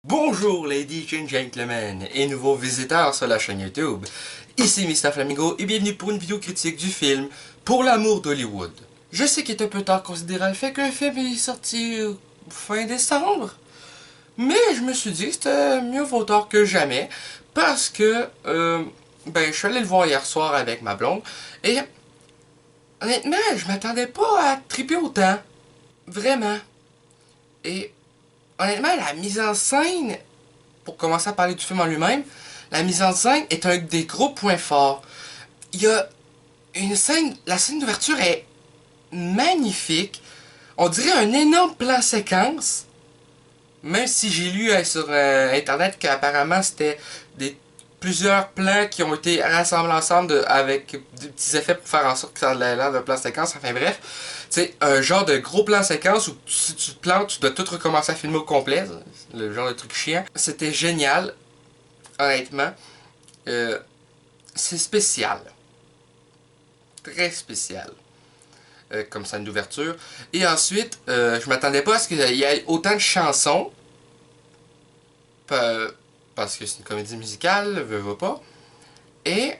Bonjour ladies and gentlemen et nouveaux visiteurs sur la chaîne YouTube. Ici Mr Flamingo et bienvenue pour une vidéo critique du film Pour l'amour d'Hollywood. Je sais qu'il est un peu tard considérant le fait que le film est sorti fin décembre, mais je me suis dit que c'était mieux vaut tard que jamais parce que je suis allé le voir hier soir avec ma blonde et honnêtement je m'attendais pas à triper autant. Vraiment. Et honnêtement, la mise en scène, pour commencer à parler du film en lui-même, la mise en scène est un des gros points forts. Il y a une scène, la scène d'ouverture est magnifique. On dirait un énorme plan séquence. Même si j'ai lu sur internet qu'apparemment c'était plusieurs plans qui ont été rassemblés ensemble avec des petits effets pour faire en sorte que ça ait l'air d'un plan séquence. Enfin bref, c'est un genre de gros plan séquence où si tu te plantes, tu dois tout recommencer à filmer au complet. Le genre de truc chiant. C'était génial, honnêtement. C'est spécial. Très spécial. Comme scène d'ouverture. Et ensuite, je m'attendais pas à ce qu'il y ait autant de chansons. Parce que c'est une comédie musicale, veut pas. Et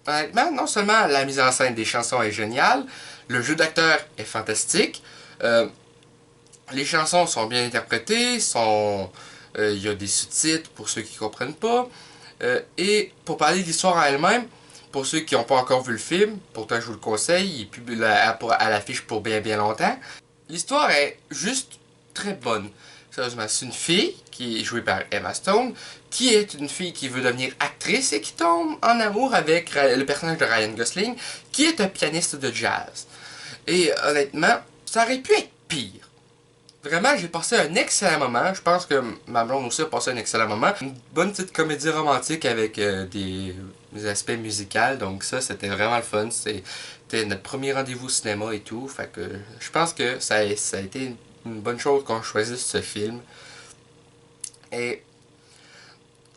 honnêtement, non seulement la mise en scène des chansons est géniale, le jeu d'acteur est fantastique, les chansons sont bien interprétées, il y a des sous-titres pour ceux qui ne comprennent pas, et pour parler de l'histoire à elle-même, pour ceux qui n'ont pas encore vu le film, pourtant je vous le conseille, il est publié à l'affiche pour bien longtemps, l'histoire est juste très bonne. Sérieusement, c'est une fille qui est jouée par Emma Stone, qui est une fille qui veut devenir actrice et qui tombe en amour avec le personnage de Ryan Gosling, qui est un pianiste de jazz. Et honnêtement, ça aurait pu être pire. Vraiment, j'ai passé un excellent moment. Je pense que ma blonde aussi a passé un excellent moment. Une bonne petite comédie romantique avec des aspects musicaux. Donc ça, c'était vraiment le fun. C'était notre premier rendez-vous au cinéma et tout. Fait que je pense que ça a été une bonne chose qu'on choisisse ce film. Et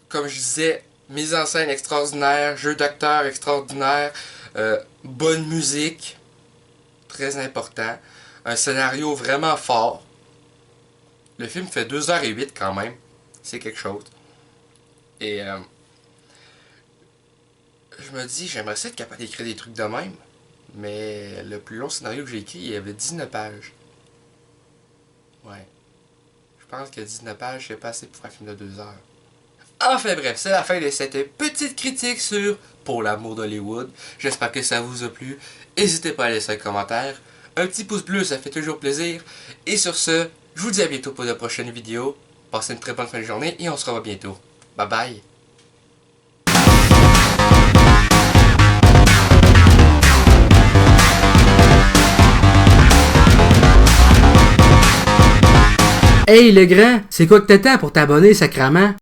comme je disais, mise en scène extraordinaire, jeu d'acteur extraordinaire, bonne musique, très important, un scénario vraiment fort. Le film fait 2h08 quand même, c'est quelque chose. Et je me dis, j'aimerais ça être capable d'écrire des trucs de même, mais le plus long scénario que j'ai écrit, il y avait 19 pages. Ouais. Je pense que 19 pages, c'est pas assez pour un film de 2 heures. Enfin bref, c'est la fin de cette petite critique sur Pour l'amour d'Hollywood. J'espère que ça vous a plu. N'hésitez pas à laisser un commentaire. Un petit pouce bleu, ça fait toujours plaisir. Et sur ce, je vous dis à bientôt pour de prochaines vidéos. Passez une très bonne fin de journée et on se revoit bientôt. Bye bye. Hey le grand, c'est quoi que t'attends pour t'abonner, sacrament?